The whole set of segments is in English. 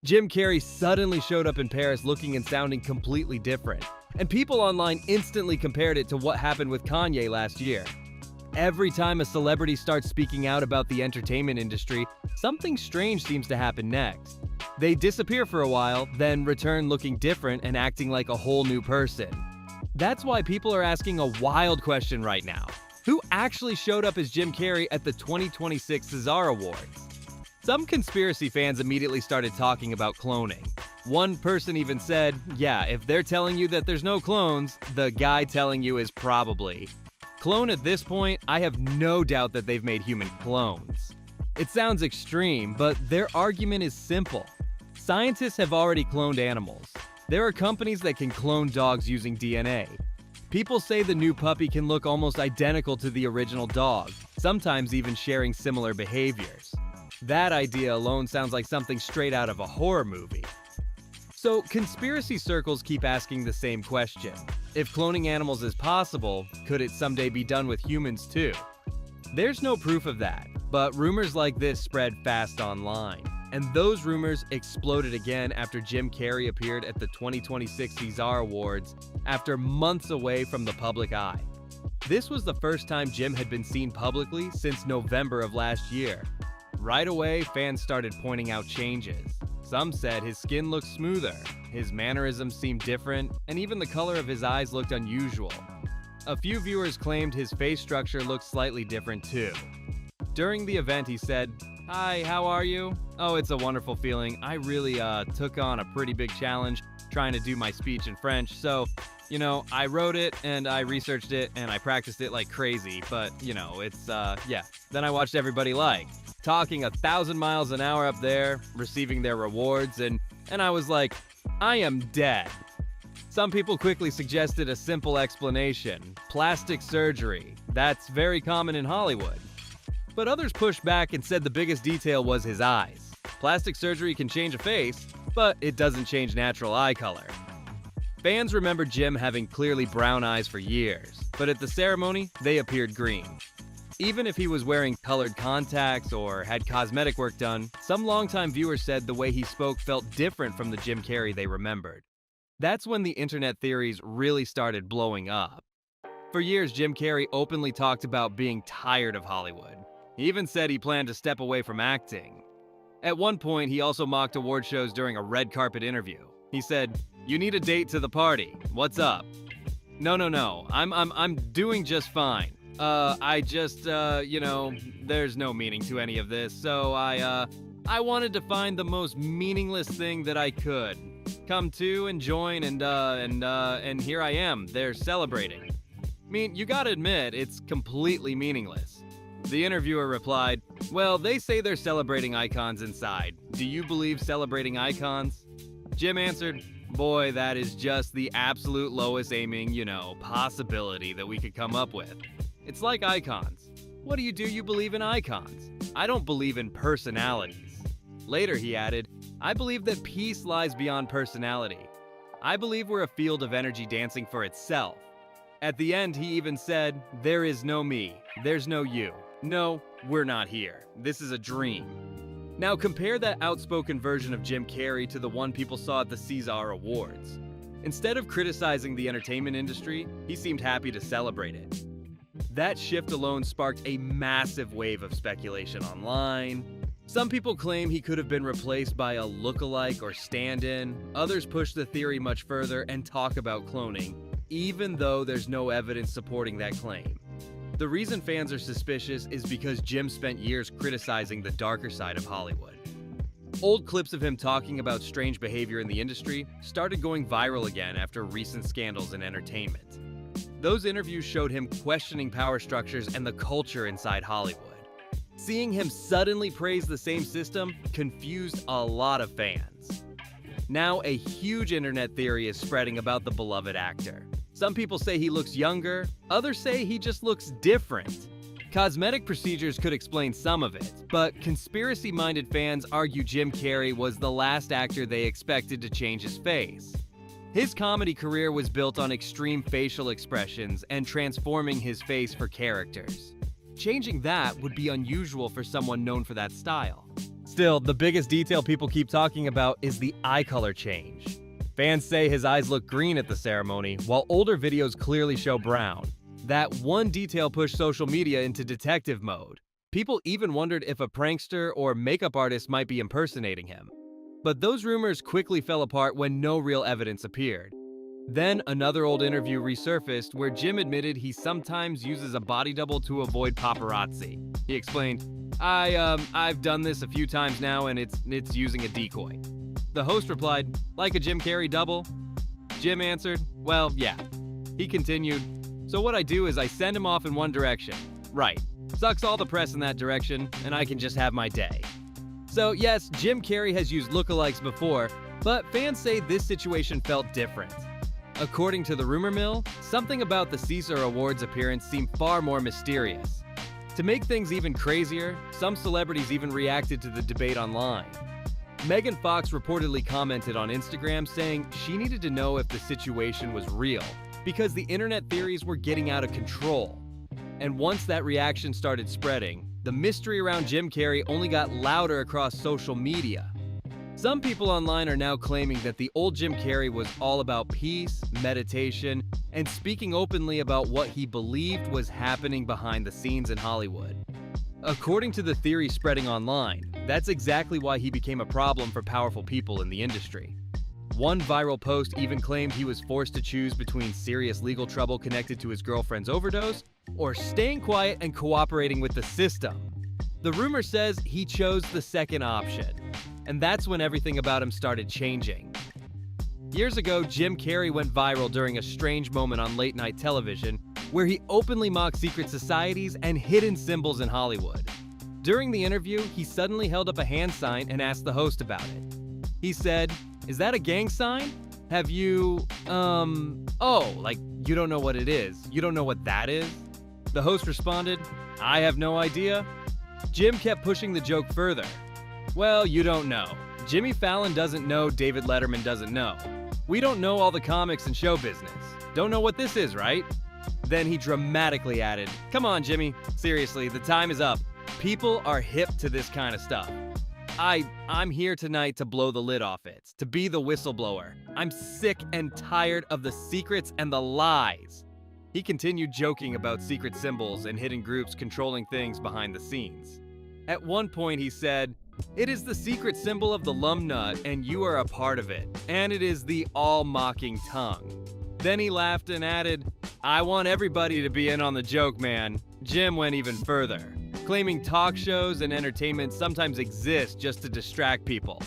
Jim Carrey suddenly showed up in Paris looking and sounding completely different, and people online instantly compared it to what happened with Kanye last year. Every time a celebrity starts speaking out about the entertainment industry, something strange seems to happen next. They disappear for a while, then return looking different and acting like a whole new person. That's why people are asking a wild question right now. Who actually showed up as Jim Carrey at the 2026 César Awards? Some conspiracy fans immediately started talking about cloning. One person even said, yeah, if they're telling you that there's no clones, the guy telling you is probably. Clone at this point, I have no doubt that they've made human clones. It sounds extreme, but their argument is simple. Scientists have already cloned animals. There are companies that can clone dogs using DNA. People say the new puppy can look almost identical to the original dog, sometimes even sharing similar behaviors. That idea alone sounds like something straight out of a horror movie. So, conspiracy circles keep asking the same question. If cloning animals is possible, could it someday be done with humans too? There's no proof of that, but rumors like this spread fast online. And those rumors exploded again after Jim Carrey appeared at the 2026 César Awards after months away from the public eye. This was the first time Jim had been seen publicly since November of last year. Right away, fans started pointing out changes. Some said his skin looked smoother, his mannerisms seemed different, and even the color of his eyes looked unusual. A few viewers claimed his face structure looked slightly different too. During the event, he said, "Hi, how are you? Oh, it's a wonderful feeling. I really took on a pretty big challenge trying to do my speech in French, so, I wrote it and I researched it and I practiced it like crazy, but, it's, yeah. Then I watched everybody talking 1,000 miles an hour up there, receiving their rewards, and I was like, I am dead." Some people quickly suggested a simple explanation: plastic surgery. That's very common in Hollywood. But others pushed back and said the biggest detail was his eyes. Plastic surgery can change a face, but it doesn't change natural eye color. Fans remember Jim having clearly brown eyes for years, but at the ceremony, they appeared green. Even if he was wearing colored contacts or had cosmetic work done, some longtime viewers said the way he spoke felt different from the Jim Carrey they remembered. That's when the internet theories really started blowing up. For years, Jim Carrey openly talked about being tired of Hollywood. He even said he planned to step away from acting. At one point, he also mocked award shows during a red carpet interview. He said, "You need a date to the party. What's up?" No. I'm doing just fine. There's no meaning to any of this, so I wanted to find the most meaningless thing that I could. Come to and join, and here I am. They're celebrating. I mean, you gotta admit, it's completely meaningless. The interviewer replied, "Well, they say they're celebrating icons inside. Do you believe celebrating icons?" Jim answered, "Boy, that is just the absolute lowest aiming, possibility that we could come up with. It's like icons. What do? You believe in icons? I don't believe in personalities." Later, he added, "I believe that peace lies beyond personality. I believe we're a field of energy dancing for itself." At the end, he even said, "There is no me. There's no you. No, we're not here. This is a dream." Now compare that outspoken version of Jim Carrey to the one people saw at the César Awards. Instead of criticizing the entertainment industry, he seemed happy to celebrate it. That shift alone sparked a massive wave of speculation online. Some people claim he could have been replaced by a look-alike or stand-in. Others push the theory much further and talk about cloning, even though there's no evidence supporting that claim. The reason fans are suspicious is because Jim spent years criticizing the darker side of Hollywood. Old clips of him talking about strange behavior in the industry started going viral again after recent scandals in entertainment. Those interviews showed him questioning power structures and the culture inside Hollywood. Seeing him suddenly praise the same system confused a lot of fans. Now, a huge internet theory is spreading about the beloved actor. Some people say he looks younger, others say he just looks different. Cosmetic procedures could explain some of it, but conspiracy-minded fans argue Jim Carrey was the last actor they expected to change his face. His comedy career was built on extreme facial expressions and transforming his face for characters. Changing that would be unusual for someone known for that style. Still, the biggest detail people keep talking about is the eye color change. Fans say his eyes look green at the ceremony, while older videos clearly show brown. That one detail pushed social media into detective mode. People even wondered if a prankster or makeup artist might be impersonating him. But those rumors quickly fell apart when no real evidence appeared. Then another old interview resurfaced where Jim admitted he sometimes uses a body double to avoid paparazzi. He explained, I've done this a few times now and it's using a decoy. The host replied, like a Jim Carrey double? Jim answered, well, yeah. He continued, so what I do is I send him off in one direction. Right. Sucks all the press in that direction, and I can just have my day. So yes, Jim Carrey has used lookalikes before, but fans say this situation felt different. According to the rumor mill, something about the Caesar Awards appearance seemed far more mysterious. To make things even crazier, some celebrities even reacted to the debate online. Megan Fox reportedly commented on Instagram saying she needed to know if the situation was real, because the internet theories were getting out of control. And once that reaction started spreading, the mystery around Jim Carrey only got louder across social media. Some people online are now claiming that the old Jim Carrey was all about peace, meditation, and speaking openly about what he believed was happening behind the scenes in Hollywood. According to the theory spreading online, that's exactly why he became a problem for powerful people in the industry. One viral post even claimed he was forced to choose between serious legal trouble connected to his girlfriend's overdose or staying quiet and cooperating with the system. The rumor says he chose the second option, and that's when everything about him started changing. Years ago, Jim Carrey went viral during a strange moment on late-night television where he openly mocked secret societies and hidden symbols in Hollywood. During the interview, he suddenly held up a hand sign and asked the host about it. He said, "Is that a gang sign? Have you, like you don't know what it is? You don't know what that is?" The host responded, "I have no idea." Jim kept pushing the joke further. "Well, you don't know. Jimmy Fallon doesn't know, David Letterman doesn't know. We don't know all the comics and show business. Don't know what this is, right?" Then he dramatically added, "Come on, Jimmy. Seriously, the time is up. People are hip to this kind of stuff. I'm here tonight to blow the lid off it, to be the whistleblower. I'm sick and tired of the secrets and the lies." He continued joking about secret symbols and hidden groups controlling things behind the scenes. At one point he said, "It is the secret symbol of the lum nut and you are a part of it, and it is the all-mocking tongue." Then he laughed and added, "I want everybody to be in on the joke, man." Jim went even further, claiming talk shows and entertainment sometimes exist just to distract people.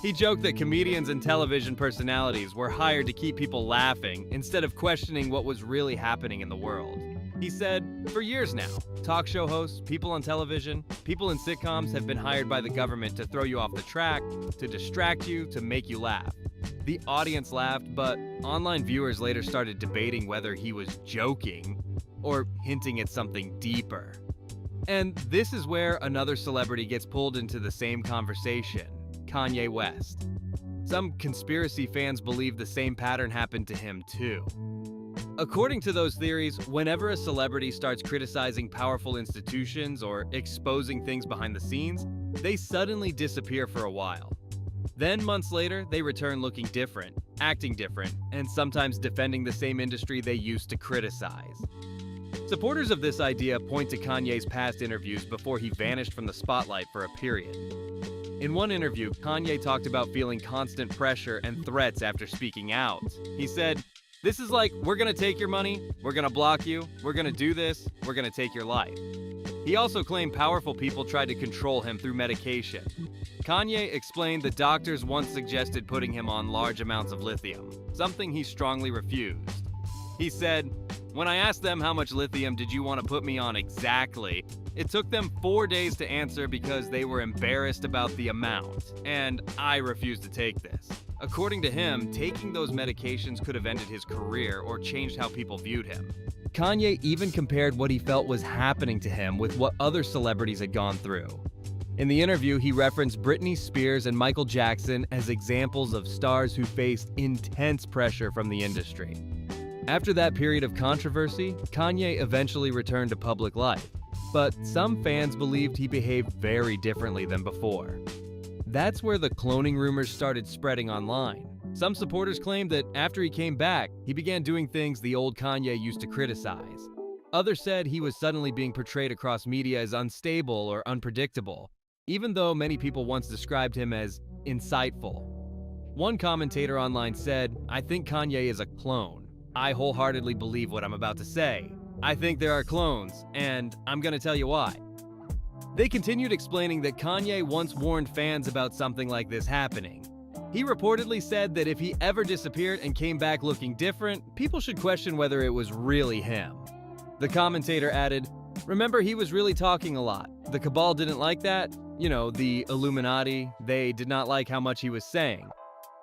He joked that comedians and television personalities were hired to keep people laughing instead of questioning what was really happening in the world. He said, "For years now, talk show hosts, people on television, people in sitcoms have been hired by the government to throw you off the track, to distract you, to make you laugh." The audience laughed, but online viewers later started debating whether he was joking or hinting at something deeper. And this is where another celebrity gets pulled into the same conversation, Kanye West. Some conspiracy fans believe the same pattern happened to him too. According to those theories, whenever a celebrity starts criticizing powerful institutions or exposing things behind the scenes, they suddenly disappear for a while. Then months later, they return looking different, acting different, and sometimes defending the same industry they used to criticize. Supporters of this idea point to Kanye's past interviews before he vanished from the spotlight for a period. In one interview, Kanye talked about feeling constant pressure and threats after speaking out. He said, "This is like, we're gonna take your money, we're gonna block you, we're gonna do this, we're gonna take your life." He also claimed powerful people tried to control him through medication. Kanye explained the doctors once suggested putting him on large amounts of lithium, something he strongly refused. He said, "When I asked them how much lithium did you want to put me on exactly, it took them 4 days to answer because they were embarrassed about the amount, and I refused to take this." According to him, taking those medications could have ended his career or changed how people viewed him. Kanye even compared what he felt was happening to him with what other celebrities had gone through. In the interview, he referenced Britney Spears and Michael Jackson as examples of stars who faced intense pressure from the industry. After that period of controversy, Kanye eventually returned to public life, but some fans believed he behaved very differently than before. That's where the cloning rumors started spreading online. Some supporters claimed that after he came back, he began doing things the old Kanye used to criticize. Others said he was suddenly being portrayed across media as unstable or unpredictable, even though many people once described him as insightful. One commentator online said, "I think Kanye is a clone. I wholeheartedly believe what I'm about to say. I think there are clones, and I'm gonna tell you why." They continued explaining that Kanye once warned fans about something like this happening. He reportedly said that if he ever disappeared and came back looking different, people should question whether it was really him. The commentator added, "Remember, he was really talking a lot. The cabal didn't like that. You know, the Illuminati, they did not like how much he was saying."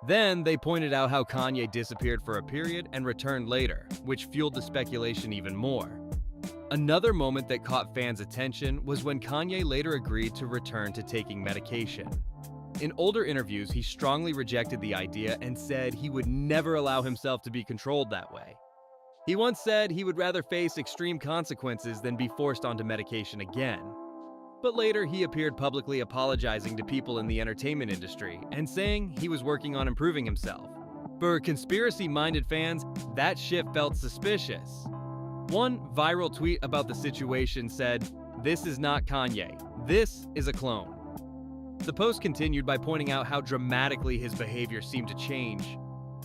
Then they pointed out how Kanye disappeared for a period and returned later, which fueled the speculation even more. Another moment that caught fans' attention was when Kanye later agreed to return to taking medication. In older interviews, he strongly rejected the idea and said he would never allow himself to be controlled that way. He once said he would rather face extreme consequences than be forced onto medication again. But later, he appeared publicly apologizing to people in the entertainment industry and saying he was working on improving himself. For conspiracy-minded fans, that shift felt suspicious. One viral tweet about the situation said, "This is not Kanye. This is a clone." The post continued by pointing out how dramatically his behavior seemed to change.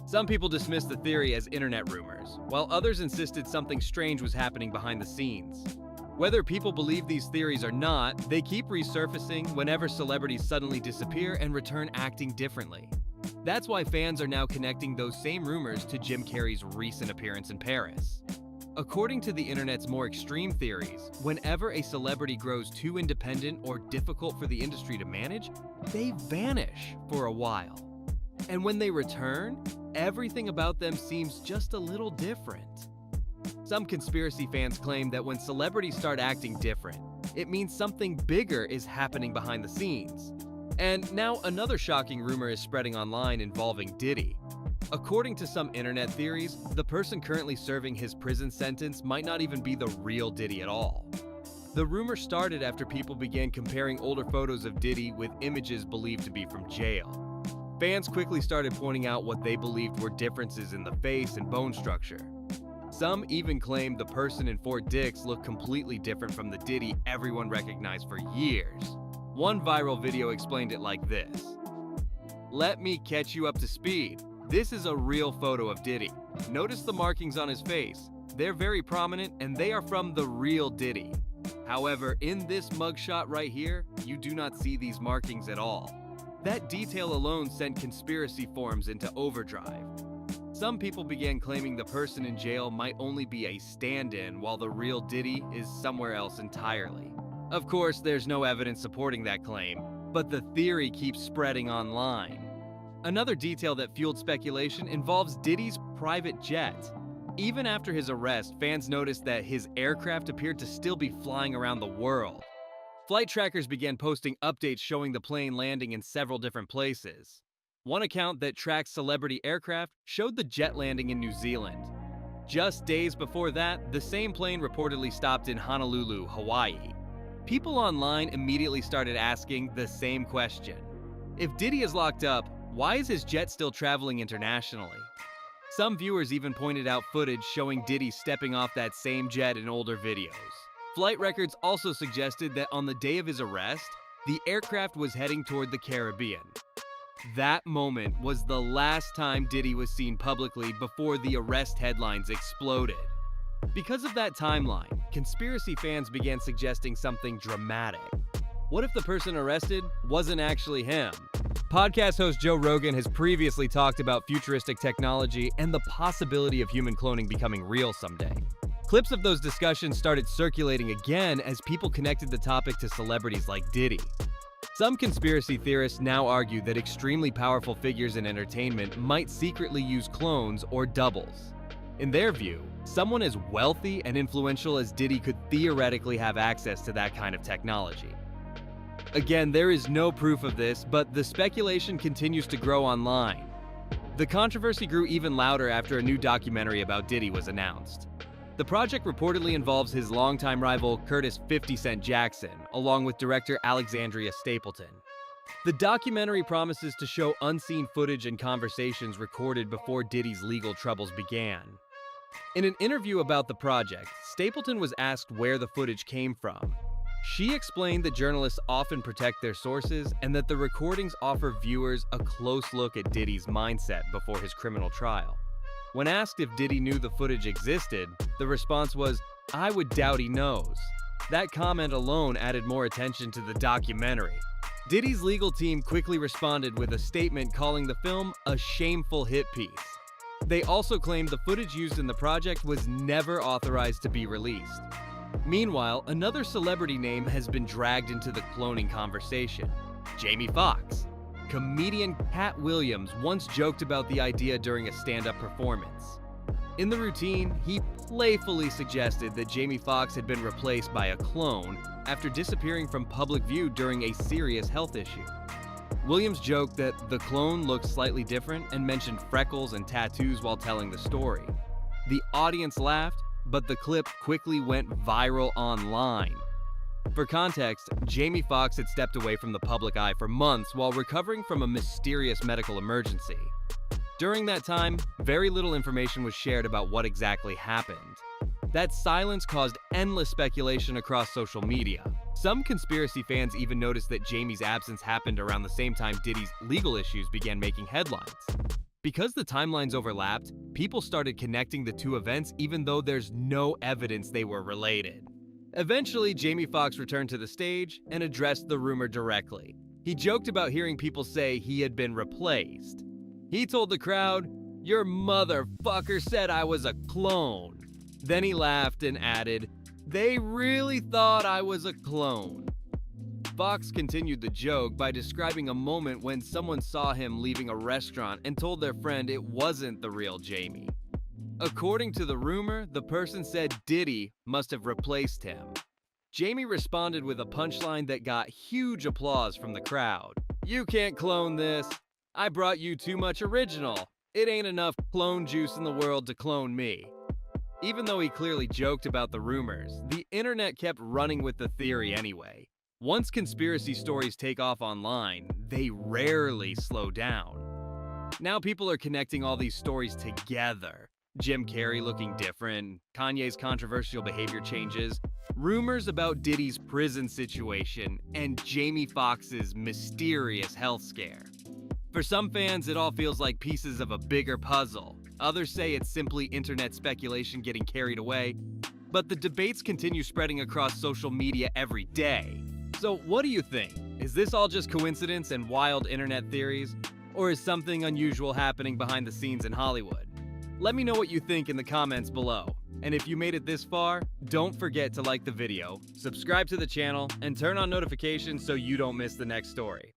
Some people dismissed the theory as internet rumors, while others insisted something strange was happening behind the scenes. Whether people believe these theories or not, they keep resurfacing whenever celebrities suddenly disappear and return acting differently. That's why fans are now connecting those same rumors to Jim Carrey's recent appearance in Paris. According to the internet's more extreme theories, whenever a celebrity grows too independent or difficult for the industry to manage, they vanish for a while. And when they return, everything about them seems just a little different. Some conspiracy fans claim that when celebrities start acting different, it means something bigger is happening behind the scenes. And now another shocking rumor is spreading online involving Diddy. According to some internet theories, the person currently serving his prison sentence might not even be the real Diddy at all. The rumor started after people began comparing older photos of Diddy with images believed to be from jail. Fans quickly started pointing out what they believed were differences in the face and bone structure. Some even claimed the person in Fort Dix looked completely different from the Diddy everyone recognized for years. One viral video explained it like this: "Let me catch you up to speed. This is a real photo of Diddy. Notice the markings on his face. They're very prominent and they are from the real Diddy. However, in this mugshot right here, you do not see these markings at all." That detail alone sent conspiracy forums into overdrive. Some people began claiming the person in jail might only be a stand-in while the real Diddy is somewhere else entirely. Of course, there's no evidence supporting that claim, but the theory keeps spreading online. Another detail that fueled speculation involves Diddy's private jet. Even after his arrest, fans noticed that his aircraft appeared to still be flying around the world. Flight trackers began posting updates showing the plane landing in several different places. One account that tracks celebrity aircraft showed the jet landing in New Zealand. Just days before that, the same plane reportedly stopped in Honolulu, Hawaii. People online immediately started asking the same question. If Diddy is locked up, why is his jet still traveling internationally? Some viewers even pointed out footage showing Diddy stepping off that same jet in older videos. Flight records also suggested that on the day of his arrest, the aircraft was heading toward the Caribbean. That moment was the last time Diddy was seen publicly before the arrest headlines exploded. Because of that timeline, conspiracy fans began suggesting something dramatic. What if the person arrested wasn't actually him? Podcast host Joe Rogan has previously talked about futuristic technology and the possibility of human cloning becoming real someday. Clips of those discussions started circulating again as people connected the topic to celebrities like Diddy. Some conspiracy theorists now argue that extremely powerful figures in entertainment might secretly use clones or doubles. In their view, someone as wealthy and influential as Diddy could theoretically have access to that kind of technology. Again, there is no proof of this, but the speculation continues to grow online. The controversy grew even louder after a new documentary about Diddy was announced. The project reportedly involves his longtime rival Curtis 50 Cent Jackson, along with director Alexandria Stapleton. The documentary promises to show unseen footage and conversations recorded before Diddy's legal troubles began. In an interview about the project, Stapleton was asked where the footage came from. She explained that journalists often protect their sources and that the recordings offer viewers a close look at Diddy's mindset before his criminal trial. When asked if Diddy knew the footage existed, the response was, "I would doubt he knows." That comment alone added more attention to the documentary. Diddy's legal team quickly responded with a statement calling the film a shameful hit piece. They also claimed the footage used in the project was never authorized to be released. Meanwhile, another celebrity name has been dragged into the cloning conversation: Jamie Foxx. Comedian Cat Williams once joked about the idea during a stand-up performance. In the routine, he playfully suggested that Jamie Foxx had been replaced by a clone after disappearing from public view during a serious health issue. Williams joked that the clone looked slightly different and mentioned freckles and tattoos while telling the story. The audience laughed, but the clip quickly went viral online. For context, Jamie Foxx had stepped away from the public eye for months while recovering from a mysterious medical emergency. During that time, very little information was shared about what exactly happened. That silence caused endless speculation across social media. Some conspiracy fans even noticed that Jamie's absence happened around the same time Diddy's legal issues began making headlines. Because the timelines overlapped, people started connecting the two events even though there's no evidence they were related. Eventually, Jamie Foxx returned to the stage and addressed the rumor directly. He joked about hearing people say he had been replaced. He told the crowd, "Your motherfucker said I was a clone." Then he laughed and added, "They really thought I was a clone." Fox continued the joke by describing a moment when someone saw him leaving a restaurant and told their friend it wasn't the real Jamie. According to the rumor, the person said Diddy must have replaced him. Jamie responded with a punchline that got huge applause from the crowd. "You can't clone this. I brought you too much original. It ain't enough clone juice in the world to clone me." Even though he clearly joked about the rumors, the internet kept running with the theory anyway. Once conspiracy stories take off online, they rarely slow down. Now people are connecting all these stories together. Jim Carrey looking different, Kanye's controversial behavior changes, rumors about Diddy's prison situation, and Jamie Foxx's mysterious health scare. For some fans, it all feels like pieces of a bigger puzzle. Others say it's simply internet speculation getting carried away. But the debates continue spreading across social media every day. So what do you think? Is this all just coincidence and wild internet theories? Or is something unusual happening behind the scenes in Hollywood? Let me know what you think in the comments below. And if you made it this far, don't forget to like the video, subscribe to the channel, and turn on notifications so you don't miss the next story.